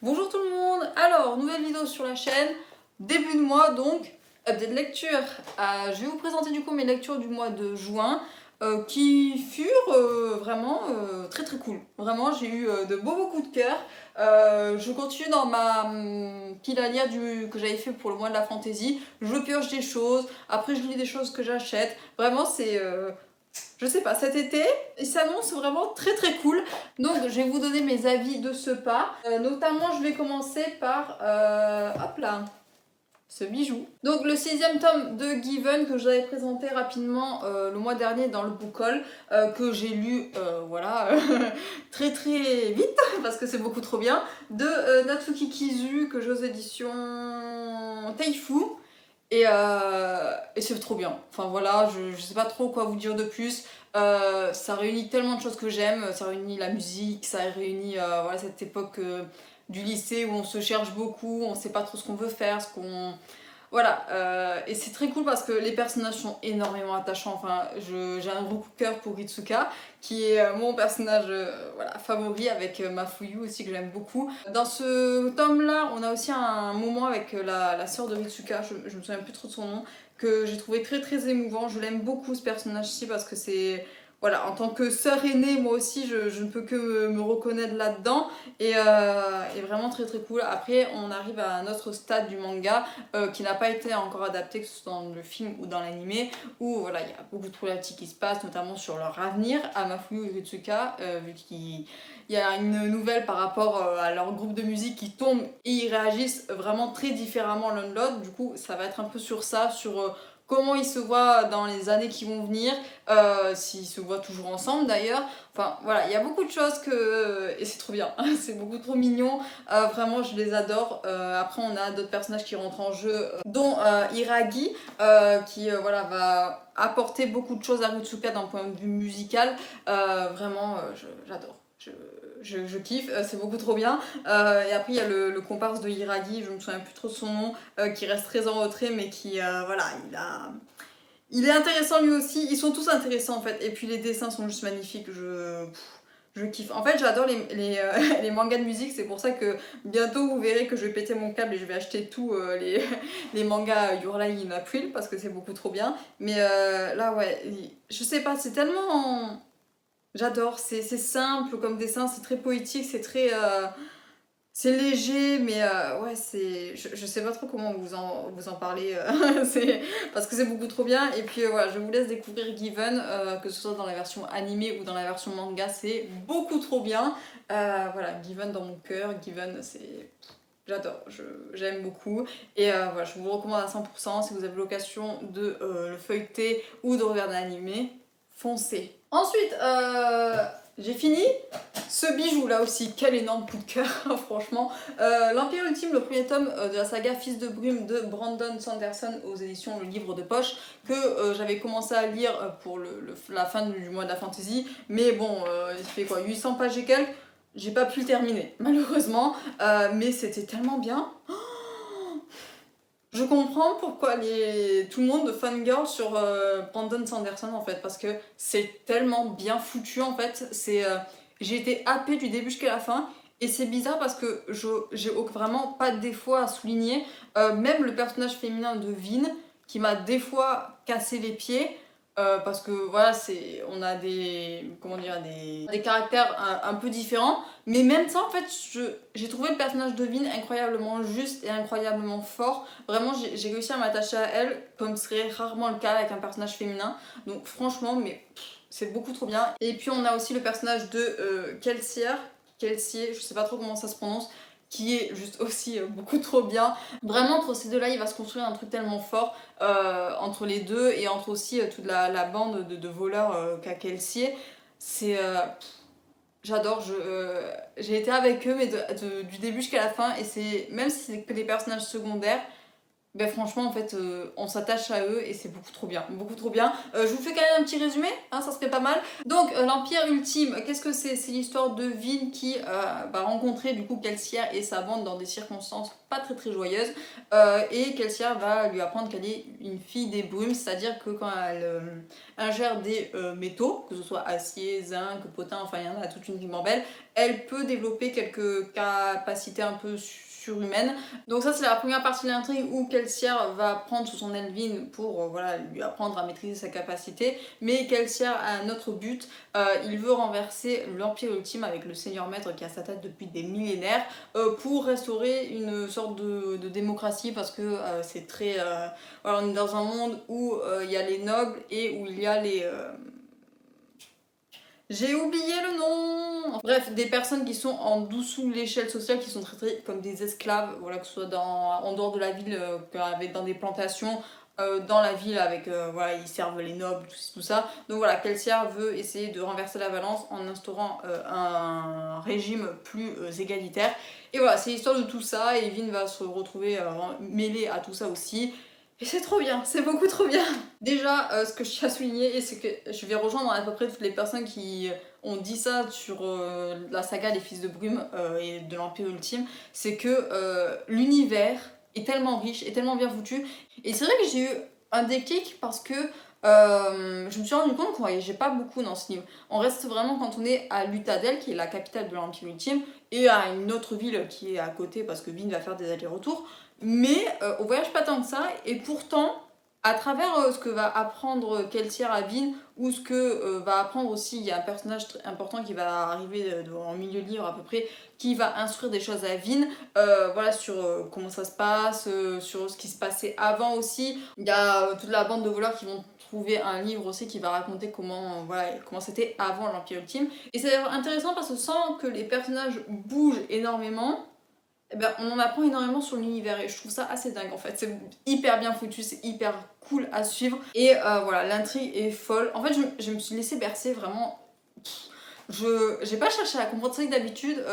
Bonjour tout le monde, alors nouvelle vidéo sur la chaîne, début de mois donc, update lecture. Je vais vous présenter du coup mes lectures du mois de juin qui furent vraiment très très cool. Vraiment j'ai eu de beaux coups de cœur. Je continue dans ma pile à lire que j'avais fait pour le mois de la fantaisie. Je pioche des choses, après je lis des choses que j'achète. Vraiment c'est... je sais pas, cet été, il s'annonce vraiment très très cool. Donc je vais vous donner mes avis de ce pas. Notamment je vais commencer par, hop là, ce bijou. Donc le 6e tome de Given que j'avais présenté rapidement le mois dernier dans le book haul, que j'ai lu, voilà, très très vite, parce que c'est beaucoup trop bien, de Natsuki Kizu, que j'ai aux éditions Taifu. Et c'est trop bien. Enfin voilà, je sais pas trop quoi vous dire de plus. Ça réunit tellement de choses que j'aime. Ça réunit la musique, ça réunit voilà, cette époque du lycée où on se cherche beaucoup, on sait pas trop ce qu'on veut faire, ce qu'on... Voilà, et c'est très cool parce que les personnages sont énormément attachants. Enfin, j'ai un gros coup de cœur pour Ritsuka, qui est mon personnage voilà, favori, avec Mafuyu aussi que j'aime beaucoup. Dans ce tome-là, on a aussi un moment avec la sœur de Ritsuka, je me souviens plus trop de son nom, que j'ai trouvé très très émouvant. Je l'aime beaucoup ce personnage-ci parce que c'est... Voilà, en tant que sœur aînée, moi aussi, je ne peux que me reconnaître là-dedans. Et vraiment très très cool. Après, on arrive à un autre stade du manga qui n'a pas été encore adapté, que ce soit dans le film ou dans l'animé, où voilà, il y a beaucoup de problématiques qui se passent, notamment sur leur avenir, à Mafuyu et Ritsuka, vu qu'il y a une nouvelle par rapport à leur groupe de musique qui tombe et ils réagissent vraiment très différemment l'un de l'autre. Du coup, ça va être un peu sur ça, sur comment ils se voient dans les années qui vont venir, s'ils se voient toujours ensemble d'ailleurs. Enfin voilà, il y a beaucoup de choses que... et c'est trop bien, c'est beaucoup trop mignon. Vraiment, je les adore. Après, on a d'autres personnages qui rentrent en jeu, dont Hiragi, qui voilà, va apporter beaucoup de choses à Ritsuka d'un point de vue musical. Vraiment, j'adore. Je kiffe, c'est beaucoup trop bien. Et après, il y a le comparse de Hiragi, je me souviens plus trop de son nom, qui reste très en retrait, mais qui, voilà, il est intéressant lui aussi. Ils sont tous intéressants en fait. Et puis les dessins sont juste magnifiques. Je kiffe. En fait, j'adore les mangas de musique. C'est pour ça que bientôt vous verrez que je vais péter mon câble et je vais acheter tous les mangas Your Lie in April parce que c'est beaucoup trop bien. Mais là, ouais, je sais pas, c'est tellement. J'adore. C'est simple comme dessin, c'est très poétique, c'est très. C'est léger, mais ouais, c'est... Je sais pas trop comment vous en parler, parce que c'est beaucoup trop bien. Et puis voilà, je vous laisse découvrir Given, que ce soit dans la version animée ou dans la version manga, c'est beaucoup trop bien. Voilà, Given dans mon cœur, Given, c'est... J'adore, j'aime beaucoup. Et voilà, je vous recommande à 100% si vous avez l'occasion de le feuilleter ou de regarder l'animé, foncez. Ensuite, j'ai fini ce bijou là aussi, quel énorme coup de cœur, franchement. L'Empire Ultime, le premier tome de la saga Fils de Brume de Brandon Sanderson aux éditions Le Livre de Poche, que j'avais commencé à lire pour la fin du mois de la fantasy. Mais bon, il fait quoi, 800 pages et quelques. J'ai pas pu le terminer, malheureusement. Mais c'était tellement bien. Je comprends pourquoi tout le monde fangirl sur Brandon Sanderson en fait, parce que c'est tellement bien foutu en fait. J'ai été happée du début jusqu'à la fin, et c'est bizarre parce que j'ai vraiment pas de défaut à souligner. Même le personnage féminin de Vin, qui m'a des fois cassé les pieds, parce que voilà, on a comment dire, des caractères un peu différents. Mais même ça, en fait, j'ai trouvé le personnage de Vin incroyablement juste et incroyablement fort. Vraiment, j'ai réussi à m'attacher à elle, comme ce serait rarement le cas avec un personnage féminin. Donc franchement, mais c'est beaucoup trop bien. Et puis on a aussi le personnage de Kelsier, je sais pas trop comment ça se prononce, qui est juste aussi beaucoup trop bien. Vraiment, entre ces deux-là, il va se construire un truc tellement fort, entre les deux, et entre aussi toute la bande de voleurs qu'a Kelsier. C'est... j'adore, j'ai été avec eux, mais du début jusqu'à la fin, et c'est même si c'est que des personnages secondaires, Ben franchement, en fait, on s'attache à eux et c'est beaucoup trop bien. Beaucoup trop bien. Je vous fais quand même un petit résumé, hein, ça serait pas mal. Donc, l'Empire Ultime, qu'est-ce que c'est? C'est l'histoire de Vin qui va rencontrer du coup Kelsier et sa bande dans des circonstances pas très très joyeuses. Et Kelsier va lui apprendre qu'elle est une fille des brumes, c'est-à-dire que quand elle ingère des métaux, que ce soit acier, zinc, potin, enfin il y en a toute une ribambelle, elle peut développer quelques capacités un peu surhumaines. Donc ça c'est la première partie de l'intrigue où Kelsier va prendre sous son aile Vin pour voilà, lui apprendre à maîtriser sa capacité, mais Kelsier a un autre but, il veut renverser l'Empire Ultime avec le Seigneur Maître qui a sa tête depuis des millénaires pour restaurer une sorte de démocratie parce que c'est très... voilà, on est dans un monde où il y a les nobles et où il y a les... J'ai oublié le nom. Bref, des personnes qui sont en dessous de l'échelle sociale, qui sont traitées comme des esclaves, voilà, que ce soit en dehors de la ville, dans des plantations, dans la ville avec, voilà, ils servent les nobles, tout ça. Donc voilà, Kelsier veut essayer de renverser la balance en instaurant un régime plus égalitaire. Et voilà, c'est l'histoire de tout ça, et Vin va se retrouver mêlé à tout ça aussi. Et c'est trop bien, c'est beaucoup trop bien. Déjà, ce que je tiens à souligner, et c'est que je vais rejoindre à peu près toutes les personnes qui ont dit ça sur la saga des Fils de Brume et de l'Empire Ultime, c'est que l'univers est tellement riche, et tellement bien foutu. Et c'est vrai que j'ai eu un déclic parce que je me suis rendu compte qu'on voyageait pas beaucoup dans ce livre. On reste vraiment quand on est à Luthadel, qui est la capitale de l'Empire Ultime, et à une autre ville qui est à côté parce que Vin va faire des allers-retours. Mais on voyage pas tant que ça, et pourtant, à travers ce que va apprendre Kelsier à Vin, ou ce que va apprendre aussi, il y a un personnage important qui va arriver en milieu de livre à peu près, qui va instruire des choses à Vin, voilà, sur comment ça se passe, sur ce qui se passait avant aussi. Il y a toute la bande de voleurs qui vont trouver un livre aussi qui va raconter comment voilà, comment c'était avant l'Empire Ultime. Et c'est intéressant parce que sans que les personnages bougent énormément, eh ben, on en apprend énormément sur l'univers et je trouve ça assez dingue en fait. C'est hyper bien foutu, c'est hyper cool à suivre et voilà, l'intrigue est folle. En fait, je me suis laissée bercer vraiment. J'ai pas cherché à comprendre ça que d'habitude,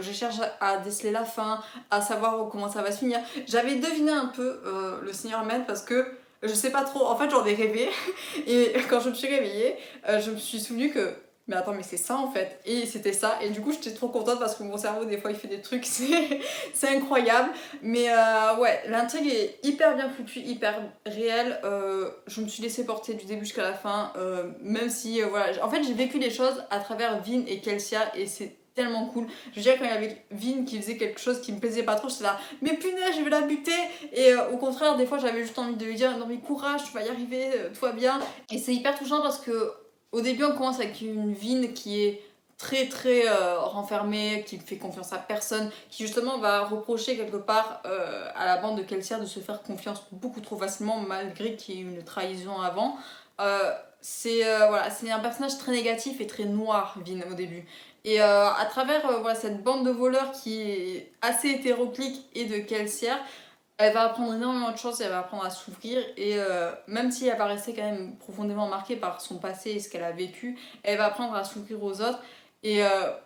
je cherche à déceler la fin, à savoir comment ça va se finir. J'avais deviné un peu le Seigneur Maître parce que je sais pas trop, en fait j'en ai rêvé et quand je me suis réveillée, je me suis souvenu que mais attends, mais c'est ça en fait. Et c'était ça. Et du coup, j'étais trop contente parce que mon cerveau, des fois, il fait des trucs, c'est incroyable. Mais ouais, l'intrigue est hyper bien foutue, hyper réelle. Je me suis laissée porter du début jusqu'à la fin. Même si, voilà. En fait, j'ai vécu les choses à travers Vin et Kelsier et c'est tellement cool. Je veux dire, quand il y avait Vin qui faisait quelque chose qui me plaisait pas trop, j'étais là, mais punaise, je vais la buter. Et au contraire, des fois, j'avais juste envie de lui dire, non mais courage, tu vas y arriver, tout va bien. Et c'est hyper touchant parce que au début, on commence avec une Vin qui est très très renfermée, qui ne fait confiance à personne, qui justement va reprocher quelque part à la bande de Kelsier de se faire confiance beaucoup trop facilement malgré qu'il y ait eu une trahison avant. Voilà, c'est un personnage très négatif et très noir, Vin, au début. Et à travers voilà, cette bande de voleurs qui est assez hétéroclite et de Kelsier, elle va apprendre énormément de choses, elle va apprendre à s'ouvrir et même si elle va rester quand même profondément marquée par son passé et ce qu'elle a vécu, elle va apprendre à s'ouvrir aux autres et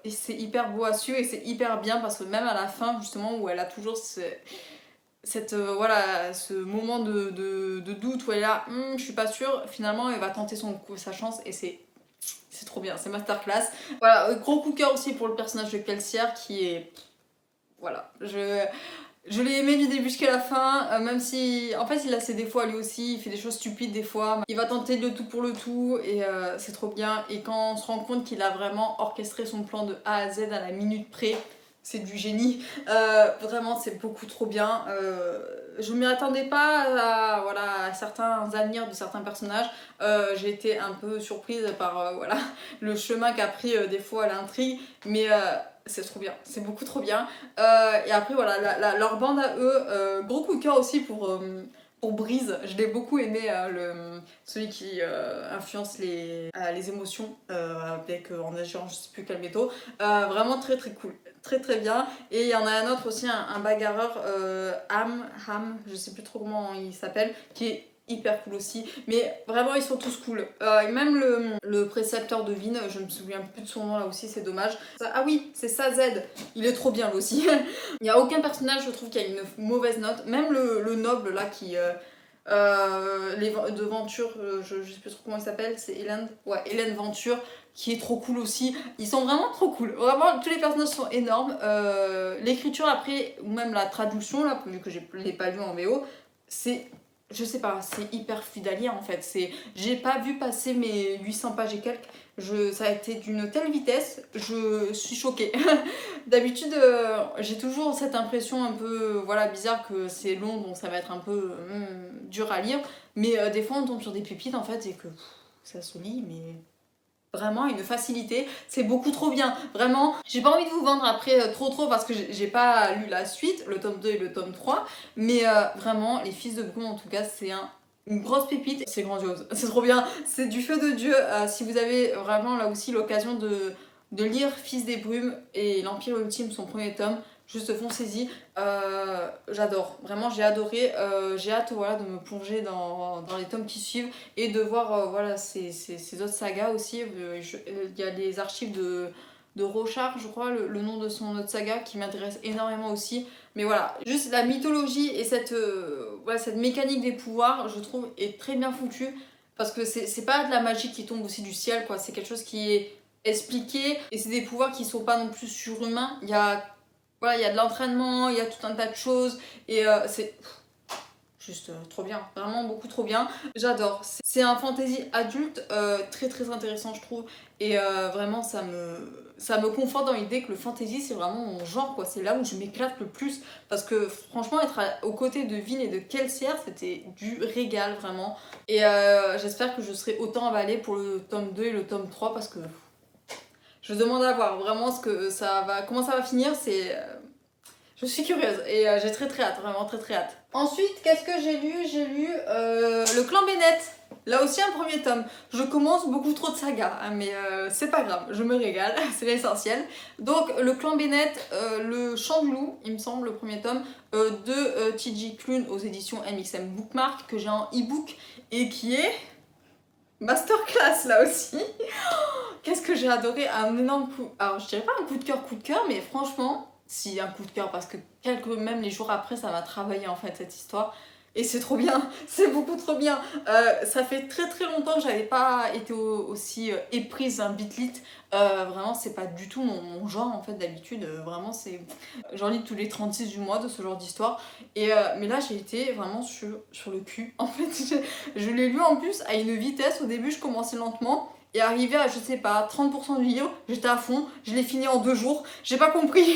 c'est hyper beau à suivre et c'est hyper bien parce que même à la fin justement où elle a toujours voilà, ce moment de doute où elle est là, je suis pas sûre, finalement elle va tenter sa chance et c'est trop bien, c'est masterclass. Voilà, gros coup de cœur aussi pour le personnage de Kelsier qui est... Voilà, je l'ai aimé du début jusqu'à la fin, même si en fait il a ses défauts lui aussi, il fait des choses stupides des fois, il va tenter le tout pour le tout et c'est trop bien. Et quand on se rend compte qu'il a vraiment orchestré son plan de A à Z à la minute près, c'est du génie. Vraiment c'est beaucoup trop bien. Je m'y attendais pas à, voilà, à certains avenirs de certains personnages. J'ai été un peu surprise par voilà, le chemin qu'a pris des fois l'intrigue, mais c'est trop bien, c'est beaucoup trop bien. Et après voilà, leur bande à eux, gros coup de cœur aussi pour Breeze, je l'ai beaucoup aimé, celui qui influence les émotions avec en agissant je sais plus quel métaux. Vraiment très très cool, très très bien. Et il y en a un autre aussi, un bagarreur, Ham, je sais plus trop comment il s'appelle, qui est hyper cool aussi. Mais vraiment, ils sont tous cool. Et même le précepteur de Vin, je me souviens plus de son nom là aussi, c'est dommage. Ah oui, c'est Sazed, il est trop bien lui aussi. Il n'y a aucun personnage, je trouve, qui a une mauvaise note. Même le noble là qui. De Venture, je sais plus trop comment il s'appelle, c'est Hélène. Ouais, Hélène Venture, qui est trop cool aussi. Ils sont vraiment trop cool. Vraiment, tous les personnages sont énormes. L'écriture après, ou même la traduction, là, vu que je l'ai pas lu en VO, c'est. Je sais pas, c'est hyper fluide à lire en fait. J'ai pas vu passer mes 800 pages et quelques. Ça a été d'une telle vitesse, je suis choquée. D'habitude, j'ai toujours cette impression un peu voilà, bizarre que c'est long, donc ça va être un peu dur à lire. Mais des fois, on tombe sur des pépites en fait, et que ça se lit, mais vraiment une facilité. C'est beaucoup trop bien. Vraiment, j'ai pas envie de vous vendre après trop parce que j'ai pas lu la suite, le tome 2 et le tome 3. Mais vraiment, Les Fils de Brume, en tout cas, c'est une grosse pépite, c'est grandiose, c'est trop bien, c'est du feu de Dieu. Si vous avez vraiment là aussi l'occasion de lire Fils des Brumes et l'Empire Ultime, son premier tome, juste foncez-y. J'adore, vraiment j'ai adoré. J'ai hâte voilà, de me plonger dans les tomes qui suivent et de voir voilà, ces autres sagas aussi. Il y a les archives de Rochard, je crois, le nom de son autre saga qui m'intéresse énormément aussi. Mais voilà, juste la mythologie et voilà, cette mécanique des pouvoirs, je trouve, est très bien foutue. Parce que c'est pas de la magie qui tombe aussi du ciel, quoi. C'est quelque chose qui est expliqué. Et c'est des pouvoirs qui sont pas non plus surhumains. Voilà, il y a de l'entraînement, il y a tout un tas de choses. Et c'est juste trop bien. Vraiment beaucoup trop bien. J'adore. C'est un fantasy adulte très très intéressant, je trouve. Et vraiment, ça me conforte dans l'idée que le fantasy, c'est vraiment mon genre, quoi. C'est là où je m'éclate le plus. Parce que franchement, être aux côtés de Vin et de Kelsier, c'était du régal, vraiment. Et j'espère que je serai autant emballée pour le tome 2 et le tome 3 parce que je demande à voir vraiment comment ça va finir. Je suis curieuse et j'ai très très hâte, vraiment très très hâte. Ensuite, qu'est-ce que j'ai lu? J'ai lu Le Clan Bennett. Là aussi un premier tome. Je commence beaucoup trop de sagas, hein, mais c'est pas grave, je me régale, c'est l'essentiel. Donc Le Clan Bennett, Le Chant du Loup, il me semble, le premier tome, de TJ Klune aux éditions MXM Bookmark, que j'ai en e-book et qui est masterclass là aussi. Qu'est-ce que j'ai adoré, un énorme coup. Alors je dirais pas un coup de cœur, mais franchement, si un coup de cœur, parce que même les jours après, ça m'a travaillé en fait cette histoire. Et c'est trop bien, c'est beaucoup trop bien. Ça fait très très longtemps que j'avais pas été aussi éprise d'un beatlit. Vraiment, c'est pas du tout mon genre en fait d'habitude. Vraiment, j'en lis tous les 36 du mois de ce genre d'histoire. Mais là, j'ai été vraiment sur le cul. En fait, je l'ai lu en plus à une vitesse. Au début, je commençais lentement. Et arrivé à, je sais pas, 30% du livre, j'étais à fond, je l'ai fini en 2 jours, j'ai pas compris.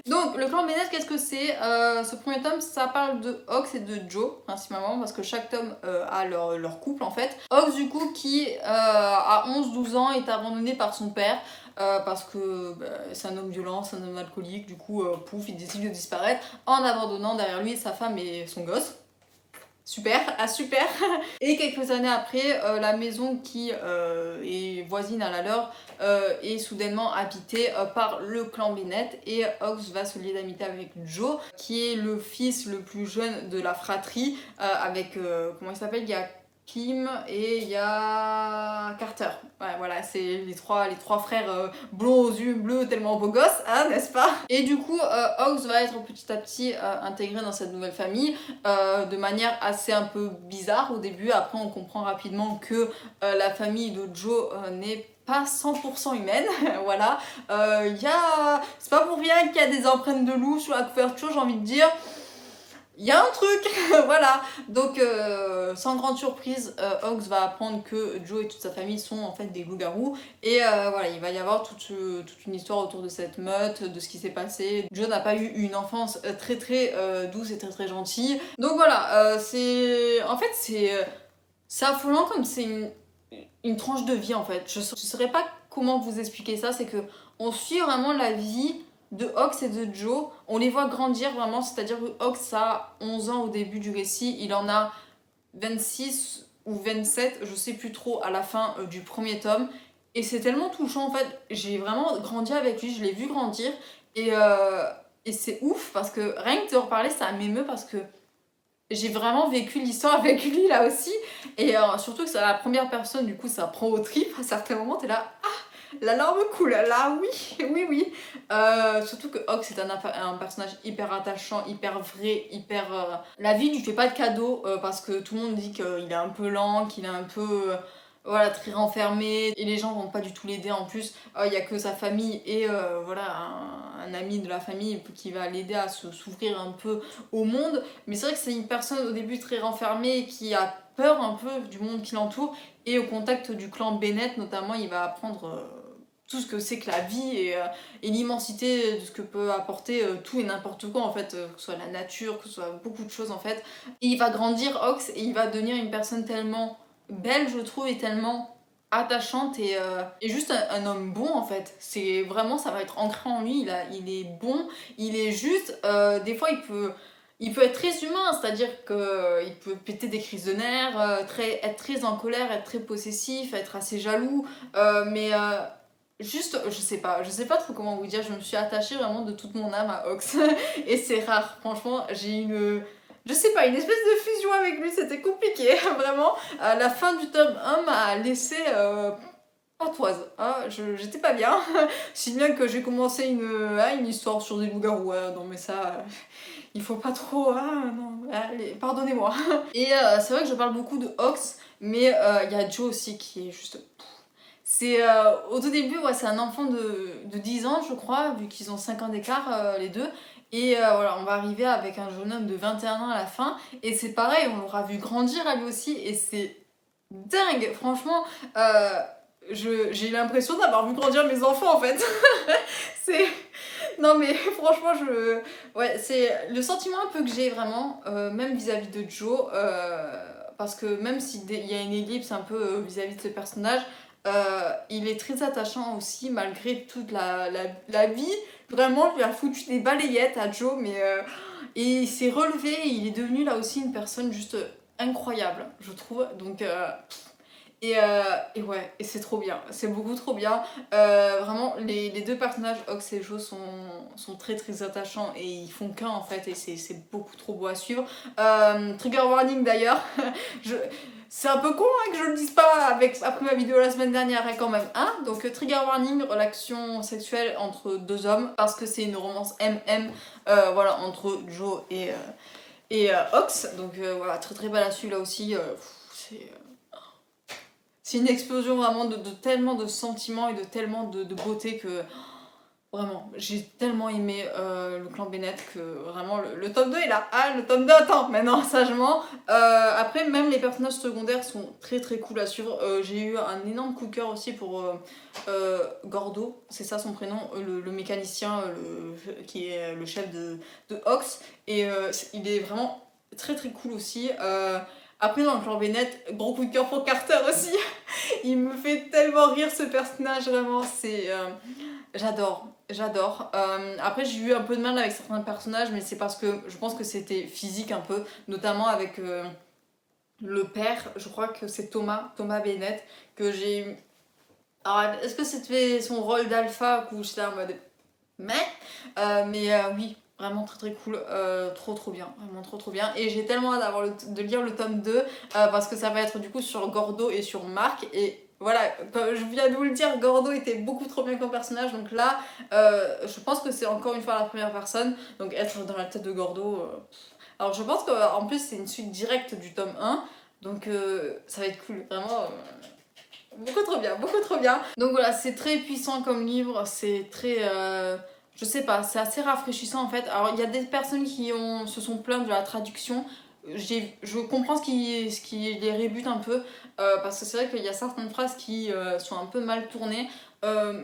Donc, le clan Bennett, qu'est-ce que c'est? Ce premier tome, ça parle de Ox et de Joe, principalement, parce que chaque tome a leur couple en fait. Ox, du coup, qui à 11-12 ans est abandonné par son père. Parce que c'est un homme violent, c'est un homme alcoolique, du coup, pouf, il décide de disparaître en abandonnant derrière lui sa femme et son gosse. Super, super. Et quelques années après, la maison qui est voisine à la leur est soudainement habitée par le clan Bennett et Ox va se lier d'amitié avec Joe, qui est le fils le plus jeune de la fratrie, avec, comment il s'appelle? Il y a Kim et il y a Carter. Ouais, voilà, c'est les trois frères blonds aux yeux bleus, tellement beaux gosses, hein, n'est-ce pas? Et du coup, Ox va être petit à petit intégré dans cette nouvelle famille de manière assez un peu bizarre au début. Après, on comprend rapidement que la famille de Joe n'est pas 100% humaine, voilà. C'est pas pour rien qu'il y a des empreintes de loup sur la couverture, j'ai envie de dire. Il y a un truc, voilà. Donc, sans grande surprise, Ox va apprendre que Joe et toute sa famille sont en fait des loups-garous. Et voilà, il va y avoir toute une histoire autour de cette meute, de ce qui s'est passé. Joe n'a pas eu une enfance très très douce et très très gentille. Donc voilà, c'est affolant comme c'est une tranche de vie en fait. Je saurais pas comment vous expliquer ça, c'est que on suit vraiment la vie de Ox et de Joe, on les voit grandir vraiment, c'est-à-dire que Ox a 11 ans au début du récit, il en a 26 ou 27, je sais plus trop, à la fin du premier tome, et c'est tellement touchant en fait, j'ai vraiment grandi avec lui, je l'ai vu grandir, et c'est ouf, parce que rien que de reparler, ça m'émeut, parce que j'ai vraiment vécu l'histoire avec lui là aussi. Et surtout que c'est la première personne, du coup, ça prend aux tripes. À certains moments, t'es là, ah, la larme coule. Là, oui, oui, oui. Surtout que Hawk, c'est un personnage hyper attachant, hyper vrai, hyper. La vie lui fait pas de cadeau parce que tout le monde dit qu'il est un peu lent, qu'il est un peu. Voilà, très renfermé, et les gens vont pas du tout l'aider en plus. Il y a que sa famille et voilà, un ami de la famille qui va l'aider à s'ouvrir un peu au monde. Mais c'est vrai que c'est une personne au début très renfermée qui a peur un peu du monde qui l'entoure. Et au contact du clan Bennett, notamment, il va apprendre tout ce que c'est que la vie et l'immensité de ce que peut apporter tout et n'importe quoi en fait, que ce soit la nature, que ce soit beaucoup de choses en fait. Et il va grandir, Ox, et il va devenir une personne tellement belle, je trouve, et tellement attachante et juste un homme bon en fait. C'est vraiment, ça va être ancré en lui, il est bon, il est juste, des fois il peut être très humain, c'est-à-dire qu'il peut péter des crises de nerfs, être très en colère, être très possessif, être assez jaloux, mais juste, je sais pas trop comment vous dire, je me suis attachée vraiment de toute mon âme à Ox. Et c'est rare, franchement, j'ai une. Je sais pas, une espèce de fusion avec lui, c'était compliqué, vraiment. À la fin du tome 1 m'a laissé patoise. Ah, j'étais pas bien. Si bien que j'ai commencé une histoire sur des loups-garous. Non, mais ça, il faut pas trop. Ah, non, allez, pardonnez-moi. Et c'est vrai que je parle beaucoup de Ox, mais il y a Joe aussi qui est juste. C'est au tout début, ouais, c'est un enfant de 10 ans, je crois, vu qu'ils ont 5 ans d'écart, les deux. Et voilà, on va arriver avec un jeune homme de 21 ans à la fin. Et c'est pareil, on l'aura vu grandir à lui aussi. Et c'est dingue, franchement. J'ai l'impression d'avoir vu grandir mes enfants en fait. c'est. Non mais franchement, ouais, c'est le sentiment un peu que j'ai vraiment, même vis-à-vis de Joe. Parce que même s'il y a une ellipse un peu vis-à-vis de ce personnage, il est très attachant aussi, malgré toute la vie. Vraiment, lui a foutu des balayettes à Joe, mais et il s'est relevé et il est devenu là aussi une personne juste incroyable, je trouve. Donc, et ouais, et c'est trop bien, c'est beaucoup trop bien. Vraiment, les deux personnages, Ox et Joe, sont très très attachants et ils font qu'un en fait, et c'est beaucoup trop beau à suivre. Trigger warning d'ailleurs, je, c'est un peu con hein, que je le dise pas après ma vidéo la semaine dernière, hein, quand même. Hein. Donc, trigger warning, relation sexuelle entre deux hommes, parce que c'est une romance MM, voilà, entre Joe et Ox. Donc, voilà, très très belle à suivre là aussi. C'est une explosion vraiment de tellement de sentiments et de tellement de beauté que vraiment, j'ai tellement aimé le clan Bennett que vraiment le tome 2 est là. Ah, le tome 2 attends, maintenant, sagement. Après, même les personnages secondaires sont très très cool à suivre. J'ai eu un énorme coup de cœur aussi pour Gordo, c'est ça son prénom, le mécanicien qui est le chef de Ox. Et il est vraiment très très cool aussi. Après, dans le clan Bennett, gros coup de cœur pour Carter aussi. Il me fait tellement rire ce personnage, vraiment. C'est. J'adore, j'adore. Après, j'ai eu un peu de mal avec certains personnages, mais c'est parce que je pense que c'était physique un peu, notamment avec le père, je crois que c'est Thomas Bennett, que j'ai. Alors, est-ce que c'était son rôle d'alpha ou j'étais en mode. Mais oui, vraiment très très cool, trop trop bien, vraiment trop trop bien. Et j'ai tellement hâte de lire le tome 2 parce que ça va être du coup sur Gordo et sur Marc. Et voilà, comme je viens de vous le dire, Gordo était beaucoup trop bien comme personnage. Donc là, je pense que c'est encore une fois la première personne. Donc être dans la tête de Gordo. Alors je pense qu'en plus c'est une suite directe du tome 1. Donc ça va être cool, vraiment. Beaucoup trop bien, beaucoup trop bien. Donc voilà, c'est très puissant comme livre, c'est très. Je sais pas, c'est assez rafraîchissant en fait. Alors il y a des personnes qui se sont plaintes de la traduction. Je comprends ce qui les rébute un peu, parce que c'est vrai qu'il y a certaines phrases qui sont un peu mal tournées.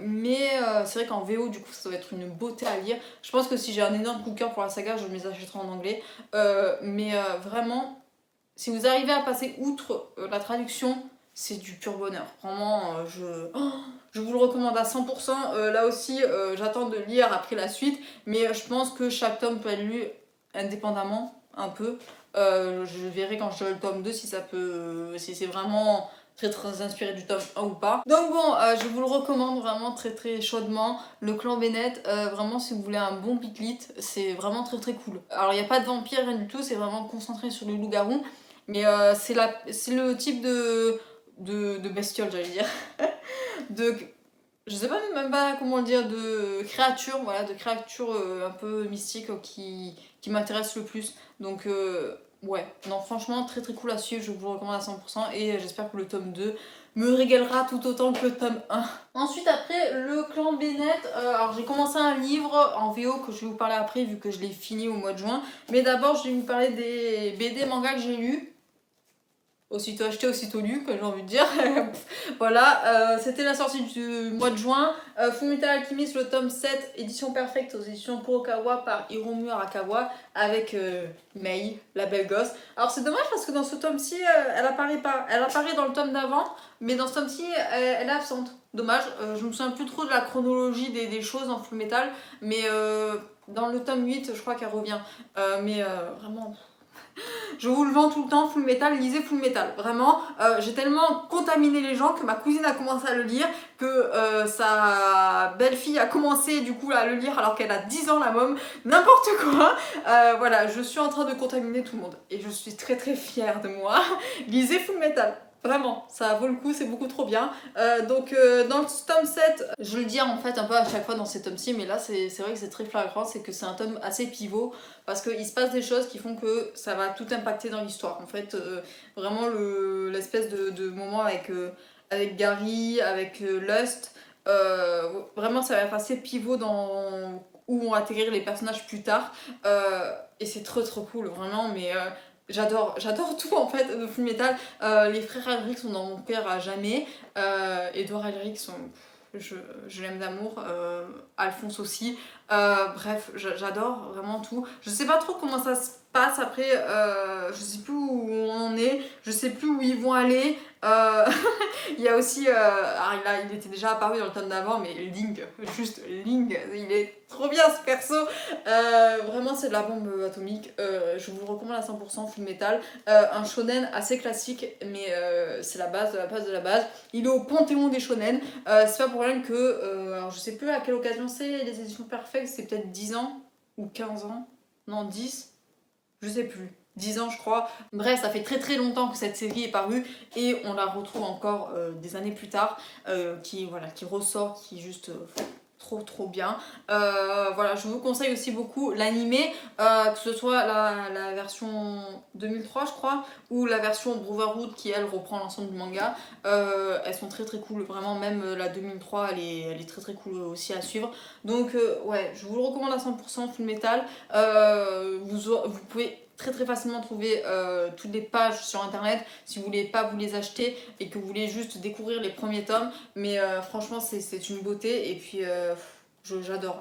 Mais c'est vrai qu'en VO, du coup, ça doit être une beauté à lire. Je pense que si j'ai un énorme coup de cœur pour la saga, je me les achèterai en anglais. Mais vraiment, si vous arrivez à passer outre la traduction, c'est du pur bonheur. Vraiment, je vous le recommande à 100%. Là aussi, j'attends de lire après la suite, mais je pense que chaque tome peut être lu indépendamment, un peu. Je verrai quand je lis le tome 2 si ça peut. Si c'est vraiment très inspiré du tome 1 ou pas. Donc bon, je vous le recommande vraiment très chaudement. Le clan Bennett, vraiment si vous voulez un bon piclit, c'est vraiment très cool. Alors il n'y a pas de vampire, rien du tout, c'est vraiment concentré sur le loup-garou. Mais c'est le type de bestiole, j'allais dire. de Je sais même pas comment le dire, de créatures, voilà, de créatures un peu mystiques qui m'intéressent le plus. Donc ouais, non franchement très cool à suivre, je vous le recommande à 100% et j'espère que le tome 2 me régalera tout autant que le tome 1. Ensuite après le clan Bennett, alors j'ai commencé un livre en VO que je vais vous parler après vu que je l'ai fini au mois de juin. Mais d'abord je vais vous parler des BD mangas que j'ai lus. Aussitôt acheté, aussitôt lu, que j'ai envie de dire. Voilà, c'était la sortie du mois de juin. Fullmetal Alchemist, le tome 7, édition perfecte aux éditions Kurokawa par Hiromu Arakawa, avec Mei, la belle gosse. Alors c'est dommage parce que dans ce tome-ci, elle apparaît pas. Elle apparaît dans le tome d'avant, mais dans ce tome-ci, elle est absente. Dommage, je me souviens plus trop de la chronologie des choses en Fullmetal, mais dans le tome 8, je crois qu'elle revient. Mais vraiment... Je vous le vends tout le temps, Fullmetal, lisez Fullmetal. Vraiment, j'ai tellement contaminé les gens que ma cousine a commencé à le lire, que sa belle-fille a commencé du coup à le lire alors qu'elle a 10 ans la môme, n'importe quoi. Voilà, je suis en train de contaminer tout le monde et je suis très fière de moi. Lisez Fullmetal. Vraiment, ça vaut le coup, c'est beaucoup trop bien. Donc dans le tome 7, je le dis en fait un peu à chaque fois dans ces tomes-ci, mais là c'est vrai que c'est très flagrant, c'est que c'est un tome assez pivot, parce qu'il se passe des choses qui font que ça va tout impacter dans l'histoire. En fait, vraiment l'espèce de moment avec Gary, avec Lust, vraiment ça va être assez pivot dans où vont atterrir les personnages plus tard. Et c'est trop cool, vraiment, mais... J'adore tout en fait de Fullmetal. Les frères Elric sont dans mon cœur à jamais. Edouard Elric je l'aime d'amour. Alphonse aussi. Bref, j'adore vraiment tout. Je sais pas trop comment ça se passe après. Je sais plus où on en est. Je sais plus où ils vont aller. Il y a aussi, alors il était déjà apparu dans le tome d'avant, mais Ling, juste Ling, il est trop bien ce perso. Vraiment c'est de la bombe atomique. Je vous le recommande à 100%, Fullmetal. Un shonen assez classique, mais c'est la base de la base de la base. Il est au panthéon des shonen. C'est pas pour rien que, alors je sais plus à quelle occasion c'est, les éditions perfectes, c'est peut-être 10 ans ou 15 ans. Non, 10, je sais plus. 10 ans je crois. Bref, ça fait très longtemps que cette série est parue et on la retrouve encore des années plus tard, qui ressort, qui est juste trop bien. Voilà, je vous conseille aussi beaucoup l'animé, que ce soit la version 2003 je crois, ou la version Brotherhood qui elle reprend l'ensemble du manga. Elles sont très cool, vraiment, même la 2003 elle est très cool aussi à suivre. Donc ouais, je vous le recommande à 100%, Fullmetal. Vous pouvez très facilement trouver toutes les pages sur internet si vous voulez pas vous les acheter et que vous voulez juste découvrir les premiers tomes, mais franchement c'est une beauté et puis j'adore,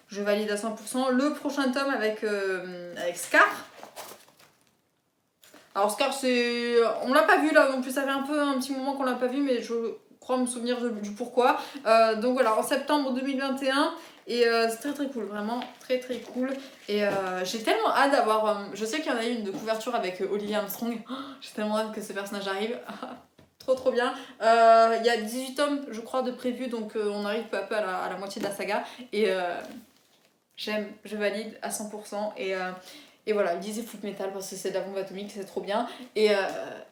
je valide à 100%. Le prochain tome avec Scar. Alors Scar, on l'a pas vu là non plus, ça fait un petit moment qu'on l'a pas vu, mais je crois me souvenir du pourquoi. Donc voilà, en septembre 2021. Et c'est très cool, vraiment très cool. Et j'ai tellement hâte d'avoir... je sais qu'il y en a eu une de couverture avec Olivia Armstrong. Oh, j'ai tellement hâte que ce personnage arrive. Trop bien. Il y a 18 tomes, je crois, de prévus, donc on arrive peu à peu à la moitié de la saga. Et j'aime, je valide à 100%. Et voilà, lisez Fullmetal parce que c'est de la bombe atomique, c'est trop bien. Et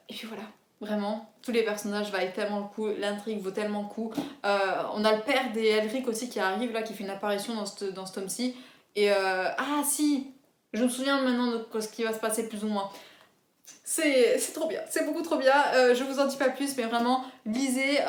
puis voilà. Vraiment, tous les personnages valent tellement le coup, l'intrigue vaut tellement le coup. On a le père des Elric aussi qui arrive là, qui fait une apparition dans ce tome-ci. Et ah si, je me souviens maintenant de ce qui va se passer plus ou moins. C'est trop bien, c'est beaucoup trop bien. Je vous en dis pas plus, mais vraiment, lisez.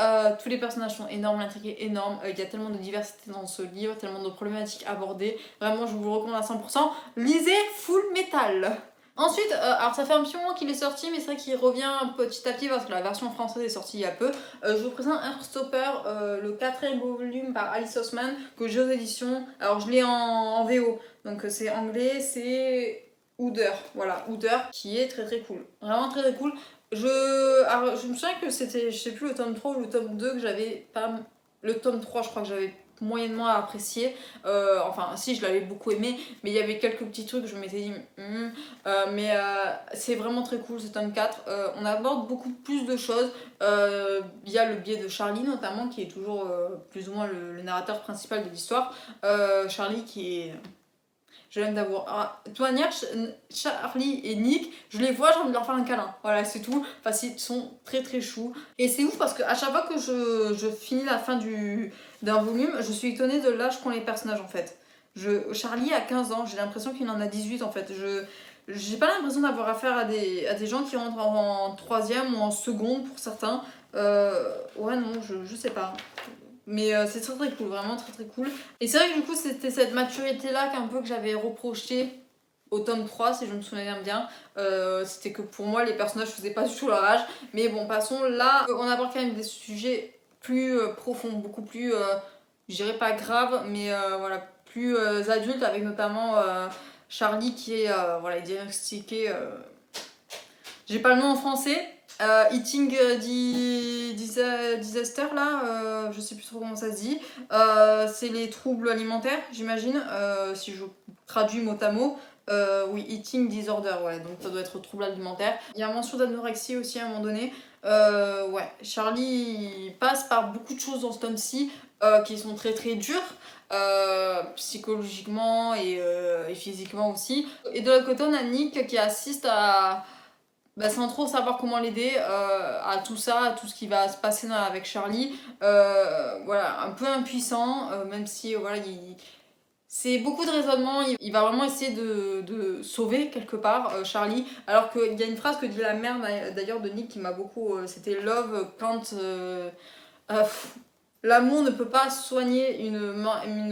Tous les personnages sont énormes, l'intrigue est énorme. Il y a tellement de diversité dans ce livre, tellement de problématiques abordées. Vraiment, je vous le recommande à 100%. Lisez Fullmetal. Ensuite, alors ça fait un petit moment qu'il est sorti, mais c'est vrai qu'il revient petit à petit parce que la version française est sortie il y a peu. Je vous présente Heartstopper, le 4ème volume par Alice Oseman, que j'ai aux éditions. Alors je l'ai en VO, donc c'est anglais, c'est Ouder, voilà, Ouder, qui est très cool. Vraiment très cool. Alors, je me souviens que c'était, je sais plus, le tome 3 ou le tome 2 que j'avais pas... Le tome 3, je crois que j'avais moyennement apprécié. Enfin, si, je l'avais beaucoup aimé, mais il y avait quelques petits trucs, je m'étais dit, c'est vraiment très cool ce tome 4. On aborde beaucoup plus de choses. Il y a le biais de Charlie, notamment, qui est toujours plus ou moins le narrateur principal de l'histoire. Charlie qui est... Je l'aime d'avoir. De toute manière, Charlie et Nick, je les vois, j'ai envie de leur faire un câlin. Voilà, c'est tout. Enfin, ils sont très très choux. Et c'est ouf parce qu'à chaque fois que je finis la fin d'un volume, je suis étonnée de l'âge qu'ont les personnages en fait. Charlie a 15 ans, j'ai l'impression qu'il en a 18 en fait. J'ai pas l'impression d'avoir affaire à des gens qui rentrent en troisième ou en seconde pour certains. Ouais, non, je sais pas. Mais c'est très très cool, vraiment très très cool. Et c'est vrai que du coup, c'était cette maturité-là qu'un peu que j'avais reproché au tome 3, si je me souviens bien. C'était que pour moi, les personnages faisaient pas du tout leur âge. Mais bon, passons. Là, on aborde quand même des sujets plus profonds, beaucoup plus, je dirais pas graves, mais voilà, plus adultes, avec notamment Charlie qui est voilà, diagnostiqué. J'ai pas le nom en français. Eating disaster là, je sais plus trop comment ça se dit. C'est les troubles alimentaires, j'imagine, si je traduis mot à mot. Oui, eating disorder, ouais, donc ça doit être trouble alimentaire. Il y a mention d'anorexie aussi à un moment donné. Ouais, Charlie il passe par beaucoup de choses dans ce tome-ci qui sont très très dures. Psychologiquement et physiquement aussi. Et de l'autre côté, on a Nick qui assiste à sans trop savoir comment l'aider à tout ça, à tout ce qui va se passer avec Charlie. Voilà, un peu impuissant, même si voilà, c'est beaucoup de raisonnement. Il va vraiment essayer de sauver quelque part Charlie. Alors qu'il y a une phrase que dit la mère d'ailleurs de Nick qui m'a beaucoup. C'était Love quand. L'amour ne peut pas soigner une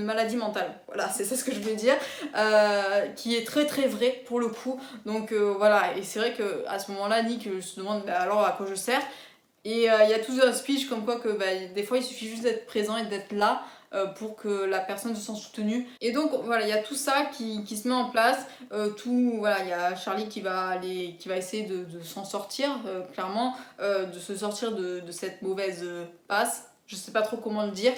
maladie mentale. Voilà, c'est ça ce que je veux dire. Qui est très très vrai pour le coup. Donc voilà, et c'est vrai qu'à ce moment-là, Nick se demande alors à quoi je sers. Et il y a tout un speech comme quoi que des fois il suffit juste d'être présent et d'être là pour que la personne se sente soutenue. Et donc voilà, il y a tout ça qui se met en place. Voilà, il y a Charlie qui va essayer de s'en sortir, clairement, de se sortir de cette mauvaise passe. Je sais pas trop comment le dire,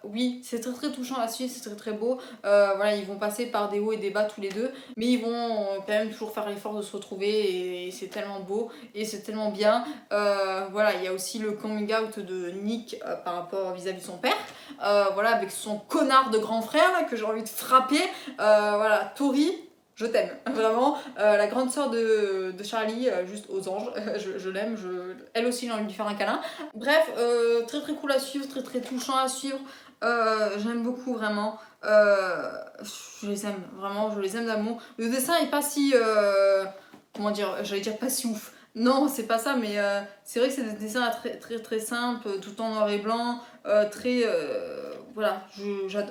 oui, c'est très très touchant à suivre, c'est très très beau. Voilà, ils vont passer par des hauts et des bas tous les deux, mais ils vont quand même toujours faire l'effort de se retrouver et c'est tellement beau et c'est tellement bien. Voilà, il y a aussi le coming out de Nick par rapport vis-à-vis de son père. Voilà, avec son connard de grand frère là, que j'ai envie de frapper. Voilà, Tori. Je t'aime, vraiment. La grande sœur de Charlie, juste aux anges, je l'aime, elle aussi j'ai envie de lui faire un câlin. Bref, très très cool à suivre, très très touchant à suivre. J'aime beaucoup vraiment. Je les aime, vraiment, je les aime d'amour. Le dessin est pas si. Comment dire, j'allais dire pas si ouf. Non, c'est pas ça, mais c'est vrai que c'est des dessins très très très simples, tout en noir et blanc, très. Voilà,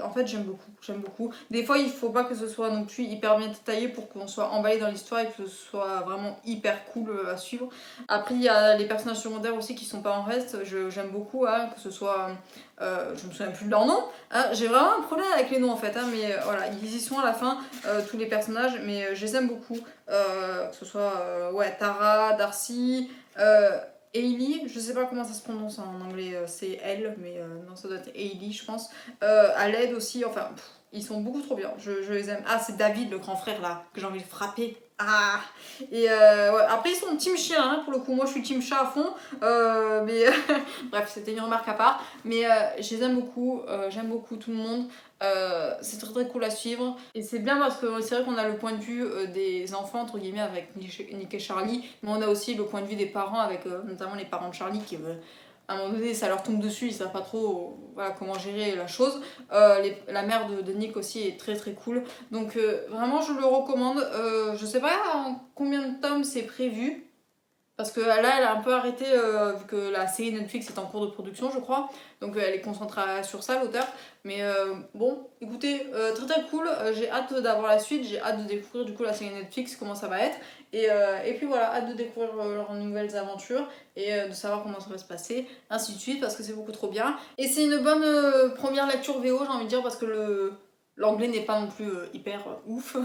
en fait j'aime beaucoup. Des fois il faut pas que ce soit non plus hyper bien détaillé pour qu'on soit emballé dans l'histoire et que ce soit vraiment hyper cool à suivre. Après il y a les personnages secondaires aussi qui sont pas en reste, j'aime beaucoup, hein, que ce soit... je me souviens plus de leur nom, hein, j'ai vraiment un problème avec les noms en fait, hein, mais voilà, ils y sont à la fin, tous les personnages, mais je les aime beaucoup, que ce soit ouais, Tara, Darcy, Hailey, je sais pas comment ça se prononce en anglais, c'est elle, mais non, ça doit être Hailey, je pense. Aled aussi, enfin, ils sont beaucoup trop bien, je les aime. Ah, c'est David, le grand frère là, que j'ai envie de frapper. Ah. Et ouais. Après, ils sont team chien, hein, pour le coup. Moi, je suis team chat à fond. Mais bref, c'était une remarque à part. Mais je les aime beaucoup, j'aime beaucoup tout le monde. C'est très très cool à suivre. Et c'est bien parce que c'est vrai qu'on a le point de vue des enfants, entre guillemets, avec Nick et Charlie. Mais on a aussi le point de vue des parents, avec notamment les parents de Charlie qui à un moment donné, ça leur tombe dessus, ils savent pas trop voilà, comment gérer la chose. La mère de Nick aussi est très très cool. Donc vraiment, je le recommande. Je sais pas en combien de tomes c'est prévu. Parce que là, elle a un peu arrêté, vu que la série Netflix est en cours de production, je crois. Donc elle est concentrée sur ça, l'auteur. Mais bon, écoutez, très très cool. J'ai hâte d'avoir la suite. J'ai hâte de découvrir du coup la série Netflix, comment ça va être. Et puis voilà, hâte de découvrir leurs nouvelles aventures et de savoir comment ça va se passer, ainsi de suite, parce que c'est beaucoup trop bien. Et c'est une bonne première lecture VO, j'ai envie de dire, parce que l'anglais n'est pas non plus hyper ouf.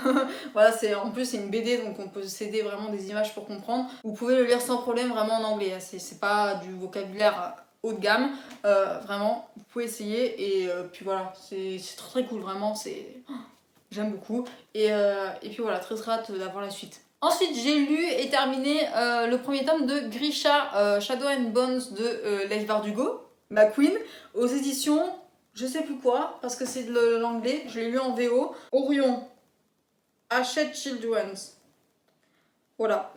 Voilà, en plus c'est une BD donc on peut s'aider vraiment des images pour comprendre. Vous pouvez le lire sans problème vraiment en anglais, hein. C'est pas du vocabulaire haut de gamme. Vraiment, vous pouvez essayer. Et puis voilà, c'est très très cool, vraiment, j'aime beaucoup. Et puis voilà, très très hâte d'avoir la suite. Ensuite, j'ai lu et terminé le premier tome de Grisha, Shadow and Bones de Leigh Bardugo, ma queen, aux éditions, je sais plus quoi, parce que c'est de l'anglais, je l'ai lu en VO. Orion, Hachette Children's. Voilà,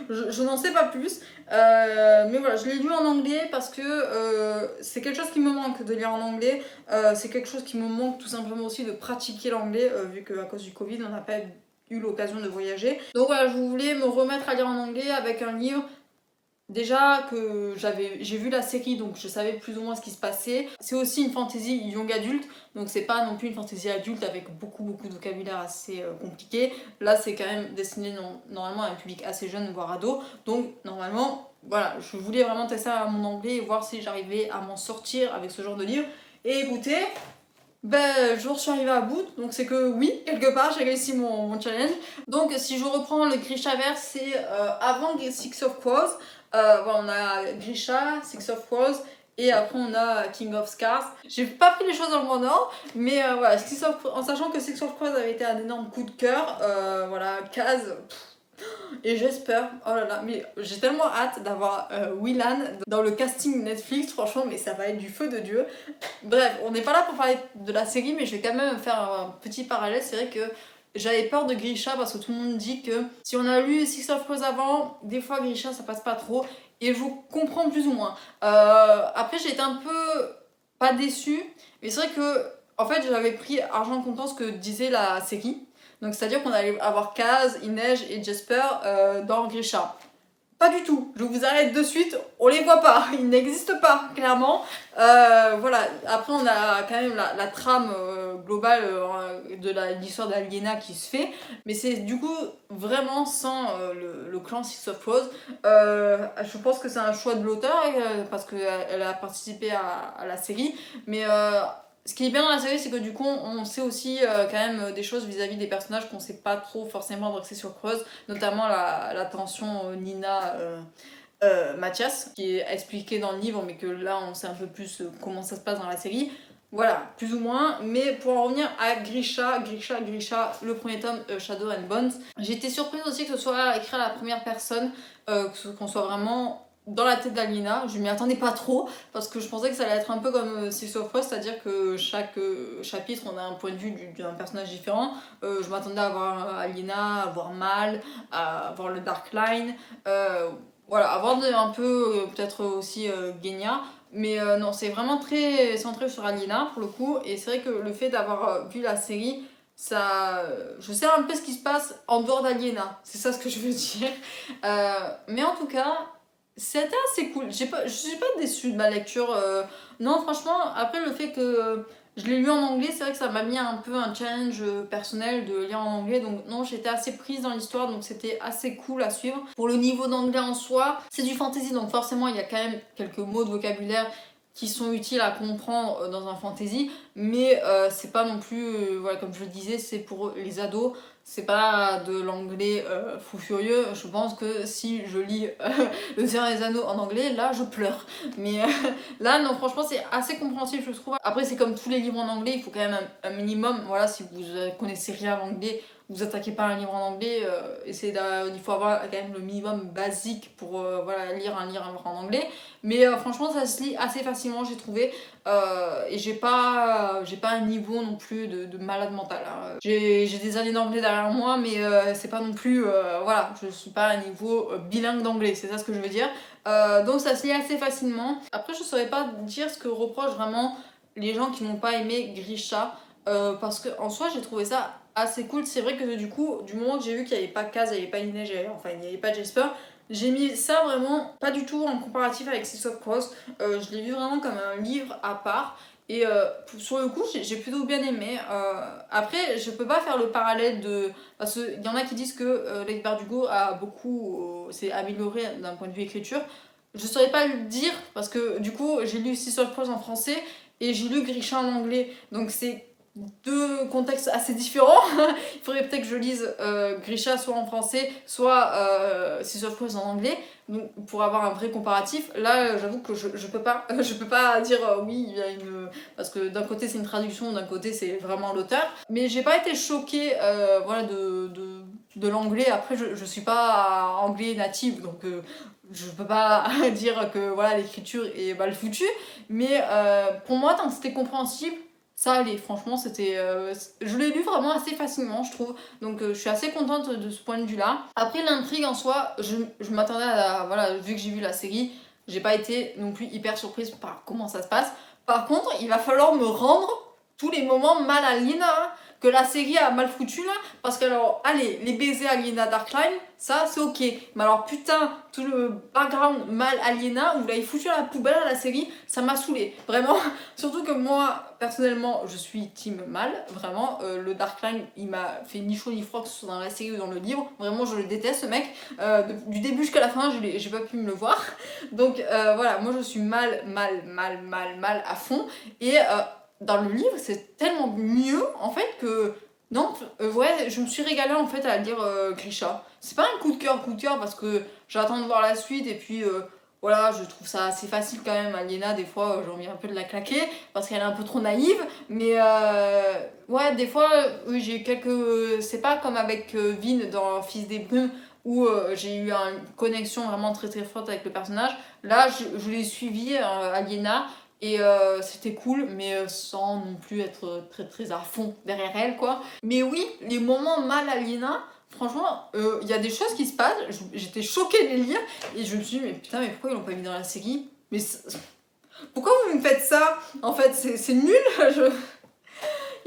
je n'en sais pas plus, mais voilà, je l'ai lu en anglais parce que c'est quelque chose qui me manque de lire en anglais, c'est quelque chose qui me manque tout simplement aussi de pratiquer l'anglais, vu qu'à cause du Covid, on n'a pas eu l'occasion de voyager. Donc voilà, je voulais me remettre à lire en anglais avec un livre. Déjà que j'ai vu la série, donc je savais plus ou moins ce qui se passait. C'est aussi une fantasy young adulte, donc c'est pas non plus une fantasy adulte avec beaucoup de vocabulaire assez compliqué. Là c'est quand même destiné normalement à un public assez jeune, voire ado. Donc normalement, voilà, je voulais vraiment tester à mon anglais et voir si j'arrivais à m'en sortir avec ce genre de livre. Et écoutez, je suis arrivée à bout, donc c'est que oui, quelque part j'ai réussi mon challenge. Donc si je reprends le Grishaverse, c'est avant Six of Crows. Voilà, on a Grisha, Six of Crows, et après on a King of Scars. J'ai pas pris les choses dans le bon ordre, mais voilà, en sachant que Six of Crows avait été un énorme coup de cœur, voilà, Kaz. Et j'espère, oh là là, mais j'ai tellement hâte d'avoir Willan dans le casting Netflix, franchement, mais ça va être du feu de Dieu. Bref, on n'est pas là pour parler de la série, mais je vais quand même faire un petit parallèle. C'est vrai que j'avais peur de Grisha parce que tout le monde dit que si on a lu Six of Crows avant, des fois Grisha ça passe pas trop, et je vous comprends plus ou moins. Après, j'ai été un peu pas déçue, mais c'est vrai que en fait j'avais pris argent comptant ce que disait la série. Donc c'est-à-dire qu'on allait avoir Kaz, Inej et Jasper dans Grisha. Pas du tout, je vous arrête de suite, on les voit pas, ils n'existent pas, clairement. Voilà, après on a quand même la trame globale de l'histoire d'Aliena qui se fait, mais c'est du coup vraiment sans le clan Six of Crows. Je pense que c'est un choix de l'auteur parce qu'elle a participé à la série, mais ce qui est bien dans la série, c'est que du coup, on sait aussi quand même des choses vis-à-vis des personnages qu'on sait pas trop forcément dans Six of Crows, notamment la tension Nina Mathias, qui est expliquée dans le livre, mais que là, on sait un peu plus comment ça se passe dans la série. Voilà, plus ou moins. Mais pour en revenir à Grisha, le premier tome, Shadow and Bones, j'ai été surprise aussi que ce soit écrit à la première personne, qu'on soit vraiment dans la tête d'Alina. Je m'y attendais pas trop parce que je pensais que ça allait être un peu comme Six of Crows, c'est-à-dire que chaque chapitre on a un point de vue d'un personnage différent. Je m'attendais à voir Alina, à voir Mal, à voir le Dark Line, voilà, à voir un peu peut-être aussi Genya. Mais non, c'est vraiment très centré sur Alina pour le coup, et c'est vrai que le fait d'avoir vu la série, ça, je sais un peu ce qui se passe en dehors d'Aliena, c'est ça ce que je veux dire. Mais en tout cas, c'était assez cool. Je suis pas déçue de ma lecture. Non, franchement, après le fait que je l'ai lu en anglais, c'est vrai que ça m'a mis un peu un challenge personnel de lire en anglais. Donc non, j'étais assez prise dans l'histoire, donc c'était assez cool à suivre. Pour le niveau d'anglais en soi, c'est du fantasy, donc forcément il y a quand même quelques mots de vocabulaire qui sont utiles à comprendre dans un fantasy, mais c'est pas non plus, voilà, comme je le disais, c'est pour les ados, c'est pas de l'anglais fou furieux. Je pense que si je lis Le Seigneur des Anneaux en anglais, là je pleure. Mais là, non, franchement, c'est assez compréhensible, je trouve. Après, c'est comme tous les livres en anglais, il faut quand même un minimum, voilà, si vous connaissez rien à l'anglais, vous attaquez pas à un livre en anglais, il faut avoir quand même le minimum basique pour voilà, lire un livre en anglais. Mais franchement, ça se lit assez facilement, j'ai trouvé. Et j'ai pas un niveau non plus de malade mental. Hein. J'ai des années d'anglais derrière moi, mais c'est pas non plus. Voilà, je suis pas à un niveau bilingue d'anglais, c'est ça ce que je veux dire. Donc ça se lit assez facilement. Après, je saurais pas dire ce que reprochent vraiment les gens qui n'ont pas aimé Grisha. Parce qu'en soi, j'ai trouvé ça assez cool. C'est vrai que du coup, du moment que j'ai vu qu'il n'y avait pas Kaz, il n'y avait pas Inej, enfin il n'y avait pas Jasper, j'ai mis ça vraiment pas du tout en comparatif avec Six of Crows. Je l'ai vu vraiment comme un livre à part. Et sur le coup, j'ai plutôt bien aimé. Après, je peux pas faire le parallèle de. Parce qu'il y en a qui disent que Leigh Bardugo a beaucoup s'est amélioré d'un point de vue écriture. Je saurais pas le dire parce que du coup, j'ai lu Six of Crows en français et j'ai lu Grisha en anglais. Donc c'est deux contextes assez différents. Il faudrait peut-être que je lise Grisha soit en français, soit Six of Crows en anglais, donc, pour avoir un vrai comparatif. Là, j'avoue que je peux pas, je peux pas dire oui, il y a une... Parce que d'un côté c'est une traduction, d'un côté c'est vraiment l'auteur. Mais j'ai pas été choquée voilà, de l'anglais. Après, je suis pas anglais native, donc je peux pas dire que voilà, l'écriture est mal foutue. Mais pour moi, tant que c'était compréhensible, ça allait, franchement, c'était... je l'ai lu vraiment assez facilement, je trouve. Donc je suis assez contente de ce point de vue-là. Après, l'intrigue en soi, je m'attendais voilà, vu que j'ai vu la série, j'ai pas été non plus hyper surprise par comment ça se passe. Par contre, il va falloir me rendre tous les moments mal à Liena, hein, que la série a mal foutu là. Parce que alors, allez, les baisers à Liena Darkline, ça c'est ok. Mais alors putain, tout le background mal à Liena, où là il foutu à la poubelle à la série, ça m'a saoulé. Vraiment, surtout que moi, personnellement, je suis team mal. Vraiment, le Darkline, il m'a fait ni chaud ni froid, que ce soit dans la série ou dans le livre. Vraiment, je le déteste ce mec. Du début jusqu'à la fin, j'ai pas pu me le voir. Donc voilà, moi je suis mal à fond. Et dans le livre, c'est tellement mieux en fait que non, ouais, je me suis régalée en fait à lire Grisha. C'est pas un coup de cœur parce que j'attends de voir la suite et puis voilà, je trouve ça assez facile quand même. Aliena, des fois, j'ai envie un peu de la claquer parce qu'elle est un peu trop naïve. Mais ouais, des fois, oui, j'ai eu quelques. C'est pas comme avec Vin dans Fils des Brumes où j'ai eu une connexion vraiment très très forte avec le personnage. Là, je l'ai suivi, Aliena. Et c'était cool, mais sans non plus être très très à fond derrière elle, quoi. Mais oui, les moments mal à Liena, franchement, il y a des choses qui se passent, j'étais choquée de les lire, et je me suis dit, mais putain, mais pourquoi ils l'ont pas mis dans la série? Mais pourquoi vous me faites ça? En fait, c'est nul,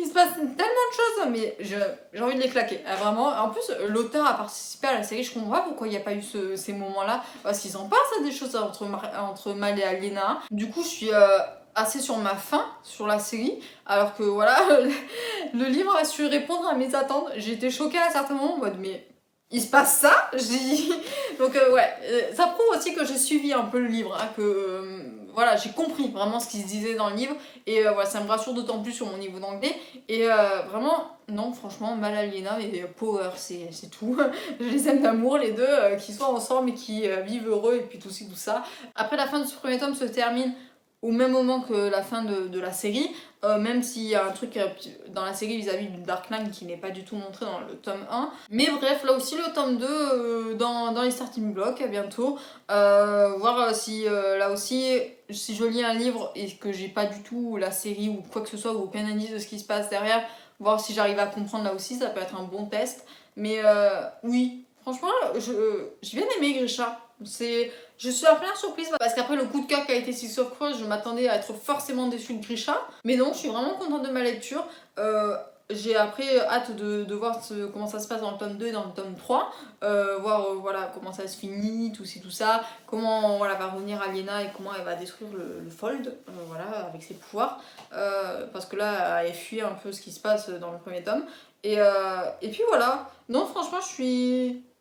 il se passe tellement de choses, mais j'ai envie de les claquer. Ah, vraiment. En plus, l'auteur a participé à la série, je comprends pas pourquoi il n'y a pas eu ces moments-là. Parce qu'ils en passent à des choses entre Mal et Aliena. Du coup, je suis assez sur ma faim sur la série. Alors que voilà, le livre a su répondre à mes attentes. J'ai été choquée à certains moments en mode, mais il se passe ça? Donc ouais, ça prouve aussi que j'ai suivi un peu le livre, hein, que voilà, j'ai compris vraiment ce qui se disait dans le livre, et voilà, ça me rassure d'autant plus sur mon niveau d'anglais, et vraiment, non, franchement, Mal Aliena et Power, c'est tout. Je les aime d'amour, les deux, qui soient ensemble et qui vivent heureux, et puis tout ci, tout ça. Après, la fin de ce premier tome se termine au même moment que la fin de la série, même s'il y a un truc dans la série vis-à-vis du Darkline qui n'est pas du tout montré dans le tome 1. Mais bref, là aussi le tome 2 dans les starting blocks à bientôt. Voir si là aussi, si je lis un livre et que j'ai pas du tout la série ou quoi que ce soit, ou aucun indice de ce qui se passe derrière, voir si j'arrive à comprendre là aussi, ça peut être un bon test. Mais oui, franchement, j'ai bien aimé Grisha. Je suis en pleine surprise parce qu'après le coup de cœur qui a été Six of Crows, je m'attendais à être forcément déçue de Grisha. Mais non, je suis vraiment contente de ma lecture. J'ai après hâte de voir comment ça se passe dans le tome 2 et dans le tome 3. Voir voilà, comment ça se finit, tout ci, tout ça. Comment voilà, va revenir Aliena et comment elle va détruire le Fold voilà, avec ses pouvoirs. Parce que là, elle fuit un peu ce qui se passe dans le premier tome. Et puis voilà. Non, franchement, je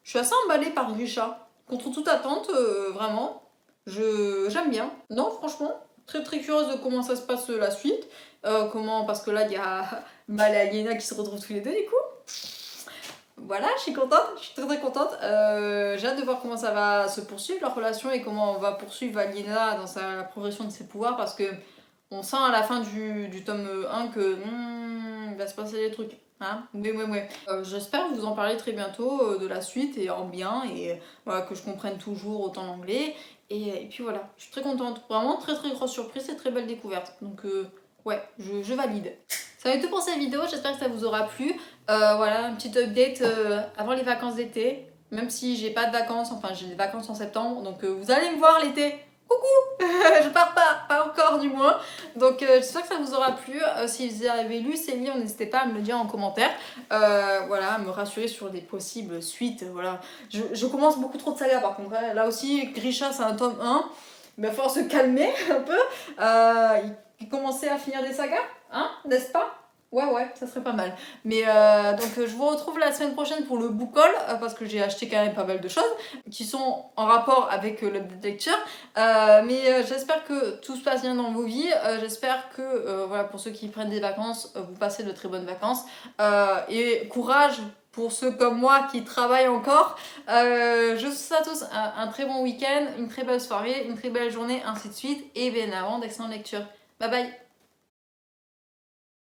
suis assez emballée par Grisha. Contre toute attente, vraiment, j'aime bien. Non, franchement, très très curieuse de comment ça se passe la suite. Parce que là, il y a Mal et Aliena qui se retrouvent tous les deux, du coup. Voilà, je suis contente, je suis très très contente. J'ai hâte de voir comment ça va se poursuivre, leur relation, et comment on va poursuivre Aliena dans sa progression de ses pouvoirs, parce que on sent à la fin du tome 1 que il va se passer des trucs. Hein, oui. J'espère vous en parler très bientôt de la suite et en bien, et voilà, que je comprenne toujours autant l'anglais. Et puis voilà, je suis très contente. Vraiment très très grosse surprise et très belle découverte. Donc ouais, je valide. Ça va être tout pour cette vidéo, j'espère que ça vous aura plu. Voilà, un petit update avant les vacances d'été. Même si j'ai pas de vacances, enfin j'ai des vacances en septembre, donc vous allez me voir l'été. Coucou. Je pars pas encore du moins. Donc j'espère que ça vous aura plu. Si vous avez lu ces livres, n'hésitez pas à me le dire en commentaire. Voilà, à me rassurer sur des possibles suites. Voilà. Je commence beaucoup trop de sagas par contre. Hein. Là aussi, Grisha c'est un tome 1. Il va falloir se calmer un peu. Il commençait à finir des sagas, hein, n'est-ce pas? Ouais, ça serait pas mal. Mais donc je vous retrouve la semaine prochaine pour le book haul parce que j'ai acheté quand même pas mal de choses qui sont en rapport avec l'update lecture. Mais j'espère que tout se passe bien dans vos vies. J'espère que voilà, pour ceux qui prennent des vacances, vous passez de très bonnes vacances. Et courage pour ceux comme moi qui travaillent encore. Je vous souhaite à tous un très bon week-end, une très belle soirée, une très belle journée, ainsi de suite. Et bien avant, d'excellentes lectures. Bye bye!